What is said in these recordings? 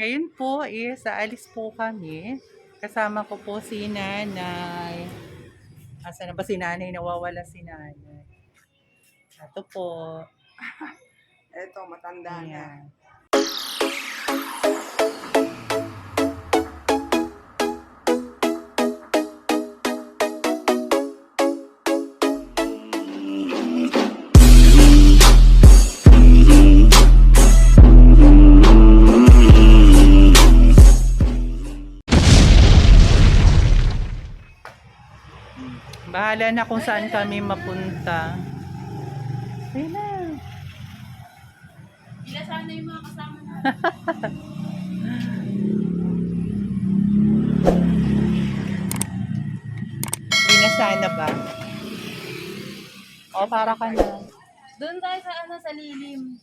Ngayon po is aalis po kami. Kasama ko po si nanay. Asa na ba si nanay? Nawawala si nanay. Ito po. Eto, matanda na. Ayan. Bahala na kung saan kami mapunta. Ayun na. Ila sana yung mga kasama na. Hindi na sana ba? O, para ka na. Doon tayo sa sa lilim.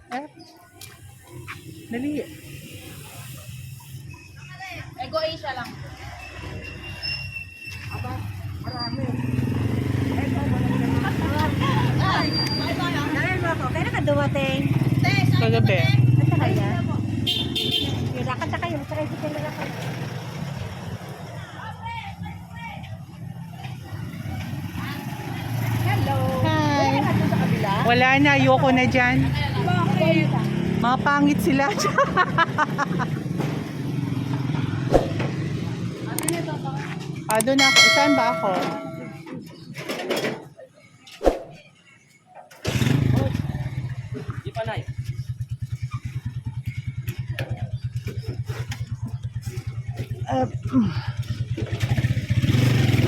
Eh. Dali. Ego Asia lang. Aba, marami. Nalala mo ako, kailan ka dumating? Kagabi. Basta kaya? Yung lakad na kayo, sakay sa na lakad. Hello! Hi. Kailan ka doon sa kabila? Wala na, ayoko na dyan. Bakit? Mga pangit sila dyan. Doon ako. Saan ba ako? Di pa na eh.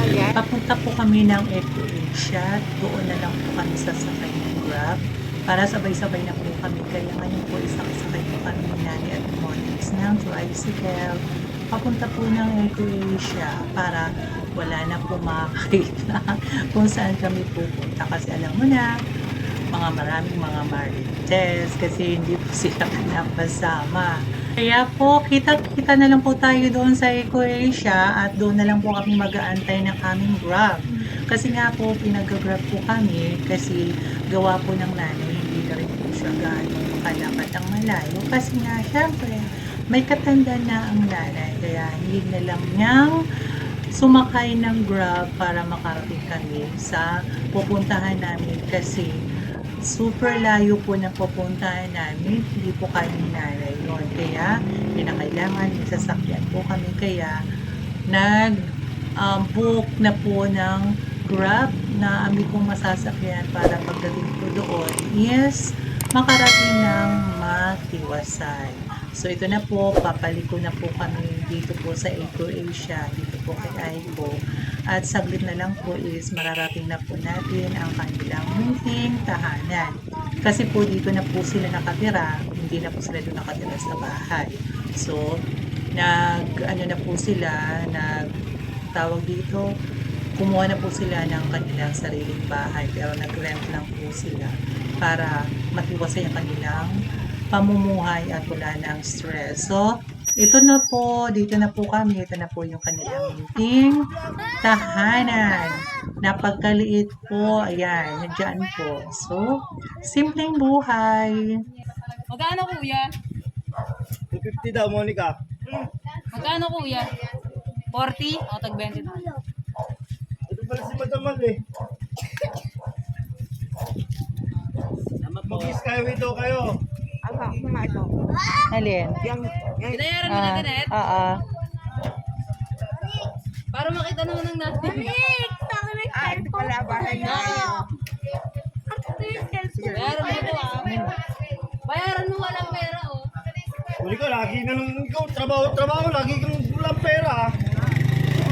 Ayan. Papunta po kami ng Eco Asia. Doon na lang po kami sasakay ng Grab. Para sabay-sabay na po kami. Kaya ngayon po isakasakay po kami ng nanay at Monix ng tricycle. Papunta po ng Eco Asia para wala na po makakita kung saan kami pupunta. Kasi alam mo na, maraming mga marites kasi hindi po sila pinapasama. Kaya po, kita-kita na lang po tayo doon sa Eco Asia at doon na lang po kami mag-aantay ng aming Grab. Kasi nga po, pinag-grab po kami kasi gawa po ng nanay, hindi na rin po siya gaano kalakad ang malayo. Kasi nga, syempre, may katanda na ang nanay. Kaya hindi na lang niyang sumakay ng Grab para makarating kami sa pupuntahan namin kasi super layo po ng pupuntahan namin, hindi po kami nanay yun. Kaya, pinakailangan may sasakyan po kami. Kaya, book na po ng Grab na amin pong masasakyan para pagdating po doon is makarating ng matiwasay. So, ito na po, papaliko na po kami dito po sa Eco Asia, dito po kay Aibo. At saglit na lang po is mararating na po natin ang kanilang munting tahanan. Kasi po dito na po sila nakatira, hindi na po sila doon nakatira sa bahay. So, ano na po sila, tawag dito, kumuha na po sila ng kanilang sariling bahay pero nag-rent lang po sila para matiwasay ang kanilang pamumuhay at wala ng stress. So, ito na po, dito na po kami, ito na po yung kanilang munting tahanan. Napagkaliit po, ayan, nandiyan po. So, simpleng buhay. Magkano kuya? 250 daw, Monica. Magkano kuya? 40? O tag 20 na. Ito pala si Madamal eh. Mag-skyway daw kayo. Aba, mga ito. Alin? Yung Binayaran mo na din eh. Para makita naman ng natin. ito pala bahay na. Bayaran mo ito ah. Bayaran mo walang pera oh. Monica, lagi na lang ikaw, trabaho, lagi kang walang pera.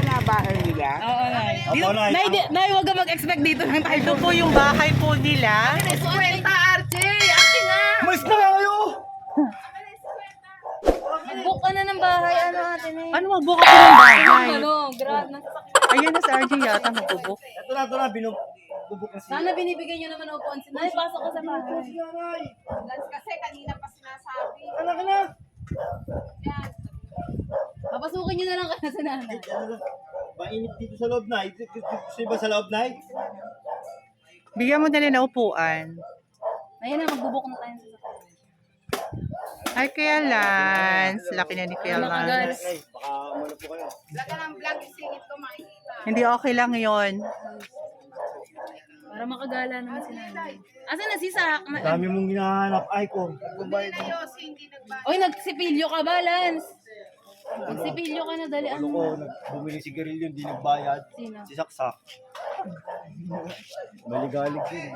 Wala bahay nila. Oo na. Opo, Nay. Nay, huwag ka mag-expect dito ng tayo. Ito po yung bahay po nila. Kwenta, RJ! Akin na! Umalis na nga kayo! Book ka na ng bahay, ano natin eh. Ano, magbuka po ng bahay? Grab na sasakyan. Ayan na sa RJ yata magbubuk. Ito na, bubuk na siya. Sana binibigyan nyo naman upuan. Nay, pasok ka sa bahay. Nanay, Kasi kanina pa sinasabi. anak na. Tapos Papasukin nyo na lang kayo sa nanay. Mainit dito sa loob na. Gusto ba sa loob na? Bigyan mo na lang ng upuan. Ayan na, magbubuk na tayo sa sakyan. Ay, Kuya Lance. Laki na ni Kuya Lance. Ay, baka muna po kayo. Hindi okay lang yon. Para makagala naman si nanay. Asa na si Sak? Dami mong hinahanap. Ay ko. Oy, nagsipilyo ka ba, Lance? Nagsipilyo ka na, dali. Ano ko, bumili sigarilyo, hindi nagbayad. Sino? Si Saksak. Maligalig din.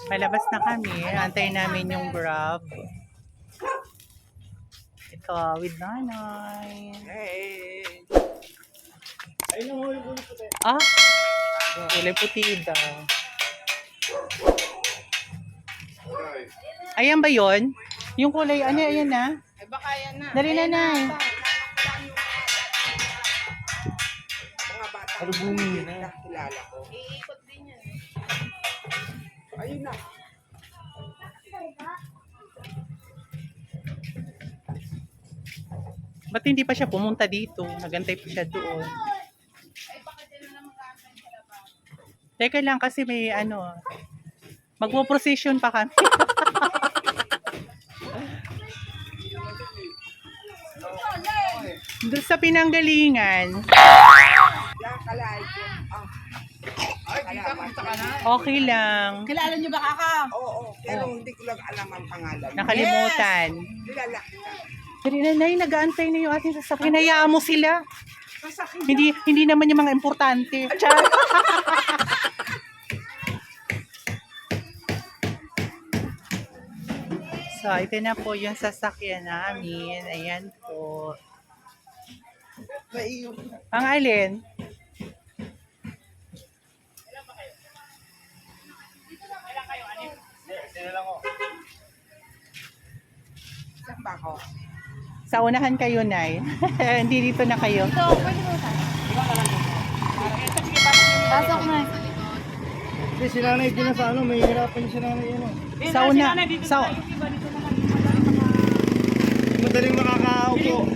Palabas na kami. Antayin namin yung Grab. Ito, with nanay. Ay, no, yung kulit ko tayo. Ah? Kulay puti daw. Ayan ba yon? Yung kulay, ano, ayan na? Ay, baka yan na. Dali na, Nay. Mga bata. Ano bumi na? Kilala ko. Iikot din yan. Ayun na. Ba't hindi pa siya pumunta dito? Nagantay pa siya doon. Teka lang kasi may ano, magpo-procession pa kami. Doon sa pinanggalingan. Yan, kalay ko. Ay, di ka punta ka na? Okay lang. Kilala nyo ba kaka? Oo, pero hindi ko lang alam ang pangalan. Nakalimutan. Kilala kita. Pero nanay, nag-aantay na yung ating sasakyan. Hayaan mo sila. Hindi naman yung mga importante. Char. So, ito na po yung sasakyan namin. Ayan po. Ang alin? Sino lang ako? Saan ba ako? Sa unahan kayo, Nay. Hindi dito na kayo. Ito, pwede mo tayo. Pasok na. Hindi, si nanay din na sa ano, may hirapan si nanay ano. Sa una. Sa, Madaling makakaupo.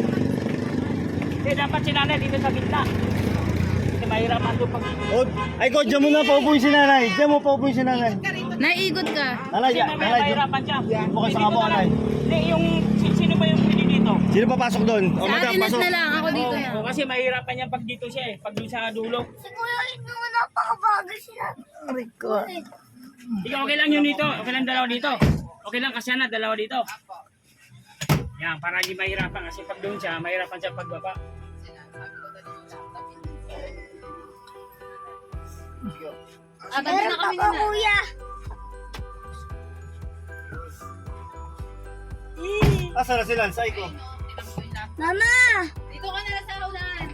Dapat si nanay dito sa gitna. Kasi mahirapan doon pag... Oh, ay ko, dyan mo na paupuin si nanay. Dyan mo paupuin si nanay. Naigot ka. Nanay, Kasi nanay, dyan. mahirapan siya. Mo kayo sa kamo, nanay. Hindi, yung... Sino ba yung pwede dito? Sino papasok doon? O, Sa madam, Atinas pasok. na lang. Ako dito yan. Kasi mahirapan niya pag dito siya eh. Pag doon sa dulo. Ikaw okay lang yun dito. Okay lang dalawa dito. Okay lang kasi na dalawa dito. Yan, para hindi mahirapan. Kasi pag doon siya, mahirapan siya pagbaba. Abang na kami na. Asa na si Lance? Ay ko. Dito ka na lang sa unahan.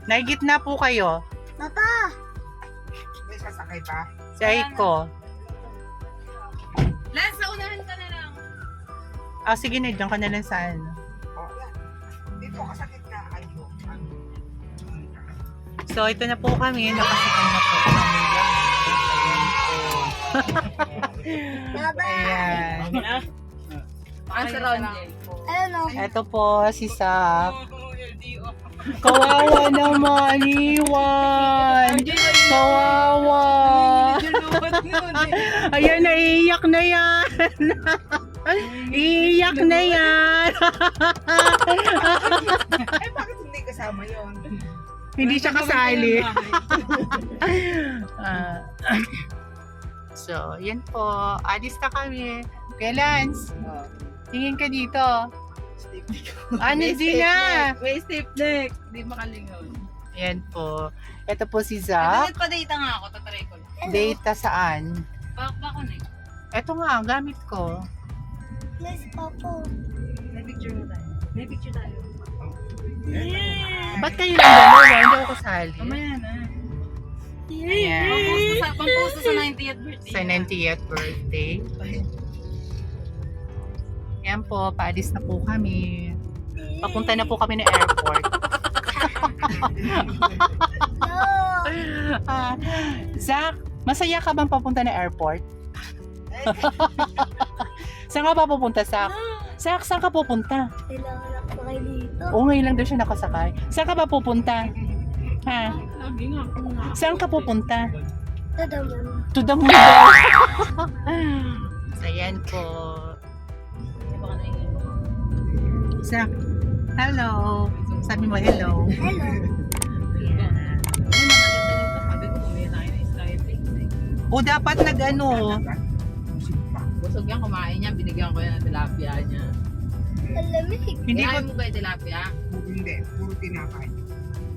Naigitna po kayo. May sasakay pa? Si Aiko. Lance, sa unahan ka na lang. Ah, sige na, dyan ka na lang sa ano. O, yan. Dito ka sa gitna. Ayun. So, ito na po kami. Nakasakay na po kami. Ayan po. Ayan. Okay na? Ang surround. Ito po, si Sak. Kawawa naman, iwan. Kawawa. Ayan, naiiyak na yan. Iiyak na yan. Eh, bakit hindi kasama yun? Hindi siya kasali. Ah, so, yan po. Alis na kami. Kuya Lance, tingin ka dito. Ano, di na. May stiff neck. Hindi makalingon. Yan po. Ito po si Zach. Pa-data nga ako. Tatry ko lang. Data saan? Pa-connect. Ito nga, gamit ko. May picture mo tayo. May picture tayo. Ba't kayo lang dalawa? Hindi ako kasali. Mamaya na. Ayan. Pamposto sa 90th birthday. Sa 90th birthday. Yan po, paalis na po kami. Papunta na po kami ng airport. Zach, masaya ka bang papunta ng airport? Saan ka pa pupunta, Sak? Sak, saan ka pupunta? Kailangan ako sakay dito. Oo, ngayon lang daw siya nakasakay. Saan ka pa pupunta? Ha? Lagi nga ako nga. Saan ka pupunta? Tadamon. To the moon daw. Ayan po. Sak, hello. Sabi mo hello. Hello. Sabi ko, bumili tayo ng skyflakes eh. O dapat nag-ano. Busog yan, kumain niya, binigyan ko yan ng tilapia niya. Alamig. Hindi Kinain ko mo ba yung tilapia? Hindi, puro tinakain.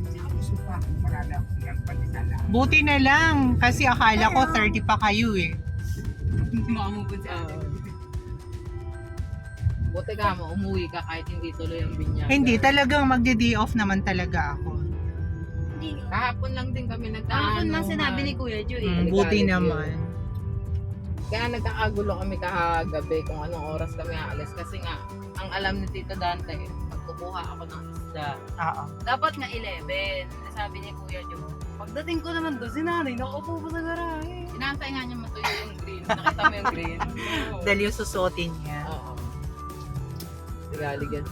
Tsaka gusto pa, marami ako ng pandesala. buti na lang kasi akala ko 30 pa kayo eh. Hindi makamubod si ate. Buti ka mo, umuwi ka kahit hindi tuloy ang binyag. Hindi, talagang magde-day off naman talaga ako. Kahapon lang din kami nagkaano. Kahapon lang sinabi ni Kuya Jo eh. Buti naman. Kaya nagkakagulo kami kahagabi kung anong oras kami aalis. Kasi nga, ang alam ni Tito Dante, magkukuha ako ng isda. Oo. Dapat nga 11. Sabi ni Kuya Jo, pagdating ko naman doon, si nanay, nakaupo pa sa garahe. Inaantay nga niya matuyo yung green. Nakita mo yung green? Oo. Dahil yung susuotin niya. Oo. Sigaligan.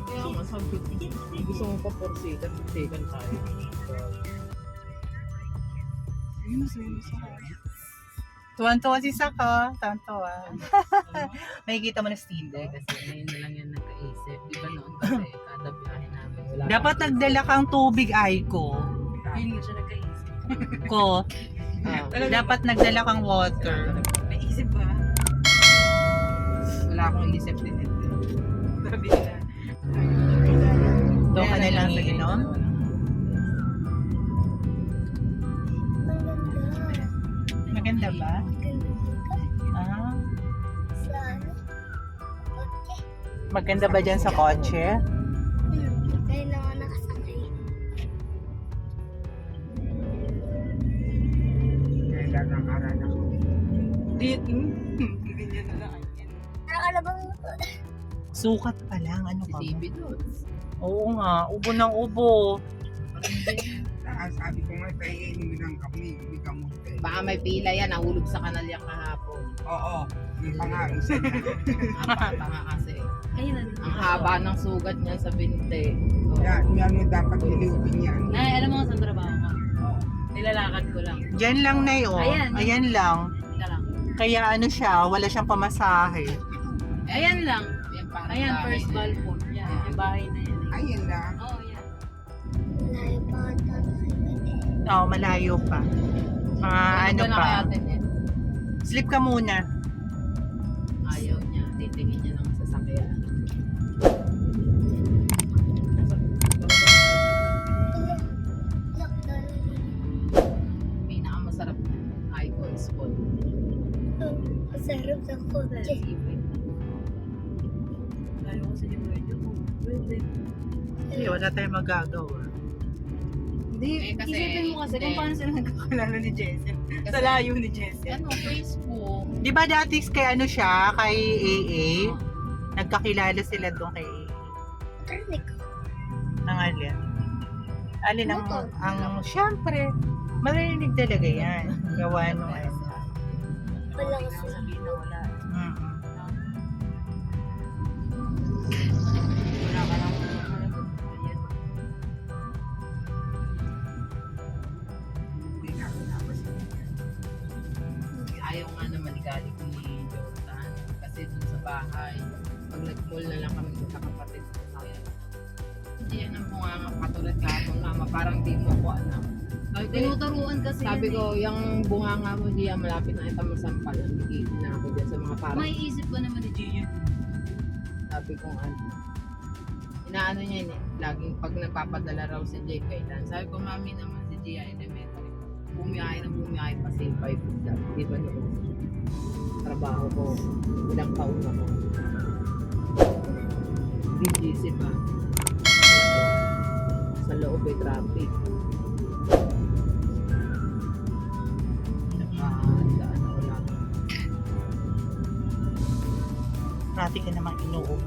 Kaya nga sabi ko, gusto mo pa porsikan tayo. Tuwan-tuwa si Saka. Tuwan-tuwa. May kita mo na steam Hindi, deck. kasi ngayon na lang yan nagkaisip. Di ba noon kasi kada biyahe namin. Wala Dapat nagdala kang tubig, Aiko. Yun na siya nagkaisip. Ko. Dapat nagdala kang water. May isip ba? Wala akong isip din ito. Sabi nila. Doon ka na lang iinom? Maganda ba? Ah, maganda ba dyan sa kotse? Kaya naman nakasakay. Kailangan aralan ako. Ganyan na lang. Nakalabang Sukat pa lang. Ano ka ba? Si doon. Oo nga. Ubo ng ubo. Sabi ko nga, tayo inumin ng kami, hindi ka mo. Baka may pila yan, nahulog sa kanal yan kahapon. Oo, yung pangayos. Tama kasi. Ang haba ng sugat niya sa binte. Oh. Yan mo dapat niliubin yan. Nay, alam mo kung saan trabaho ko? Nilalakad ko lang. Diyan lang na yun. Ayan. Ayan lang. Ika lang. Kaya ano siya, wala siyang pamasahe. Ayan lang. Ayan, first balcony. Yan, yung bahay na yan. Ayun lang. Oo, yan. layo pa ang tatay. Oo, malayo pa. Mga ano na pa. kaya atin eh. Sleep ka muna. Ayaw niya. Titingin niya ng sasakyan. Pinakamasarap niya. Icon spot. Masarap sa kotse. Ayaw ko sa Librero. Hindi, wala tayong magagawa. Hindi, kasi, isipin mo kasi kung paano sila nagkakilala ni Jessel. Kasi- Sa layo ni Jessel. Ano, Facebook. Di ba dati kay ano siya, kay AA? Nagkakilala sila doon kay AA. Karinig ko. Ang alin? Alin ang, Motor. syempre, marinig talaga yan. Gawa nung ano. Wala kasi. Sabihin na wala. Mm-mm. Wala ka lang. Hindi na ako napasin. Ayaw nga naman igaling ni Jordan. Kasi dun sa bahay, pag nag-call na lang kami sa kapatid ko kaya. Hindi yan ang bunganga katulad kahapon mama, parang di mo ko anak. Ay, tinuturuan kasi sabi ko, yung bunganga mo diyan malapit na ito masampal. Hindi na ako dyan sa mga parang. May isip ko naman ni Gio. Sabi ko ano. Inaano niya yun eh. Laging pag nagpapadala raw si Jay kay Dan. Sabi ko, mami naman si Gia Elementary. Bumiyahe pa si 5 job. Di ba noon? Trabaho ko. Ilang taon ako. BGC pa. Sa loob ay traffic. Nakahandaan ako lang. Prati ka naman inuubo.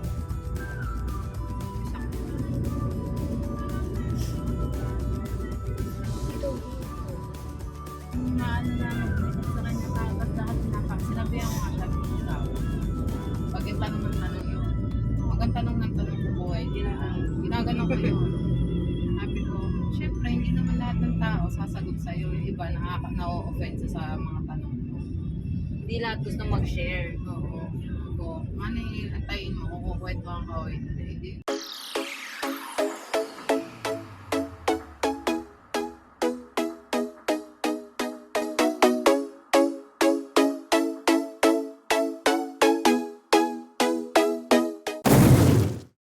na-offense sa mga tanong mo. Hindi lahat gusto mag-share. Oo. Ano yung antayin mo kung kukwentuhan ka o hindi.